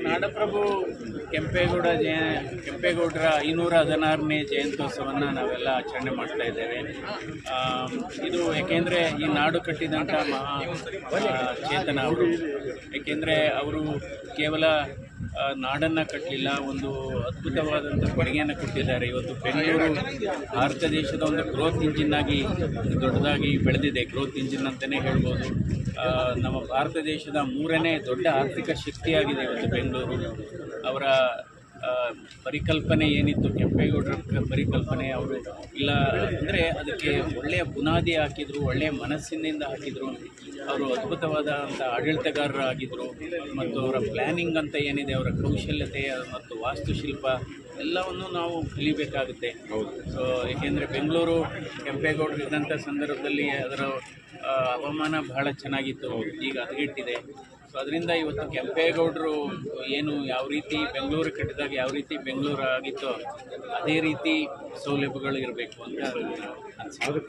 ನಾಡಪ್ರಭು ಕೆಂಪೇಗೌಡರ 516ನೇ ಜಯಂತ್ಯೋತ್ಸವವನ್ನು ನಾವೆಲ್ಲ ಆಚರಣೆ ಮಾಡ್ತಾ ಇದ್ದೇವೆ. ಇದು ಏಕೆಂದರೆ ಈ ನಾಡು ಕಟ್ಟಿದಂಥ ಚೇತನ ಅವರು. ಏಕೆಂದರೆ ಅವರು ಕೇವಲ ನಾಡನ್ನು ಕಟ್ಟಲಿಲ್ಲ, ಒಂದು ಅದ್ಭುತವಾದಂಥ ಕೊಡುಗೆಯನ್ನು ಕೊಟ್ಟಿದ್ದಾರೆ. ಇವತ್ತು ಬೆಂಗಳೂರು ಭಾರತ ದೇಶದ ಒಂದು ಗ್ರೋತ್ ಇಂಜಿನ್ ಆಗಿ ದೊಡ್ಡದಾಗಿ ಬೆಳೆದಿದೆ. ಗ್ರೋತ್ ಇಂಜಿನ್ ಅಂತಲೇ ಹೇಳ್ಬೋದು. ನಮ್ಮ ಭಾರತ ದೇಶದ 3ನೇ ದೊಡ್ಡ ಆರ್ಥಿಕ ಶಕ್ತಿಯಾಗಿದೆ ಇವತ್ತು ಬೆಂಗಳೂರು. ಅವರ ಪರಿಕಲ್ಪನೆ ಏನಿತ್ತು, ಕೆಂಪೇಗೌಡರ ಪರಿಕಲ್ಪನೆ, ಅವರು ಇಲ್ಲ ಅಂದರೆ ಅದಕ್ಕೆ ಒಳ್ಳೆಯ ಬುನಾದಿ ಹಾಕಿದರು, ಒಳ್ಳೆಯ ಮನಸ್ಸಿನಿಂದ ಹಾಕಿದರು. ಅವರು ಅದ್ಭುತವಾದಂಥ ಆಡಳಿತಗಾರರಾಗಿದ್ದರು. ಮತ್ತು ಅವರ ಪ್ಲ್ಯಾನಿಂಗ್ ಅಂತ ಏನಿದೆ, ಅವರ ಕೌಶಲ್ಯತೆ ಮತ್ತು ವಾಸ್ತುಶಿಲ್ಪ ಎಲ್ಲವನ್ನು ನಾವು ಕಲಿಬೇಕಾಗುತ್ತೆ. ಸೊ ಏಕೆಂದರೆ ಬೆಂಗಳೂರು ಕೆಂಪೇಗೌಡರು ಇದ್ದಂಥ ಸಂದರ್ಭದಲ್ಲಿ ಅದರ ಹವಾಮಾನ ಬಹಳ ಚೆನ್ನಾಗಿತ್ತು, ಈಗ ಹದಗೆಟ್ಟಿದೆ. ಸೊ ಅದರಿಂದ ಇವತ್ತು ಕೆಂಪೇಗೌಡರು ಏನು ಯಾವ ರೀತಿ ಬೆಂಗಳೂರು ಕಟ್ಟಿದಾಗ ಯಾವ ರೀತಿ ಬೆಂಗಳೂರು ಆಗಿತ್ತೋ ಅದೇ ರೀತಿ ಸೌಲಭ್ಯಗಳು ಇರಬೇಕು ಅಂತ ಅನಿಸುತ್ತೆ.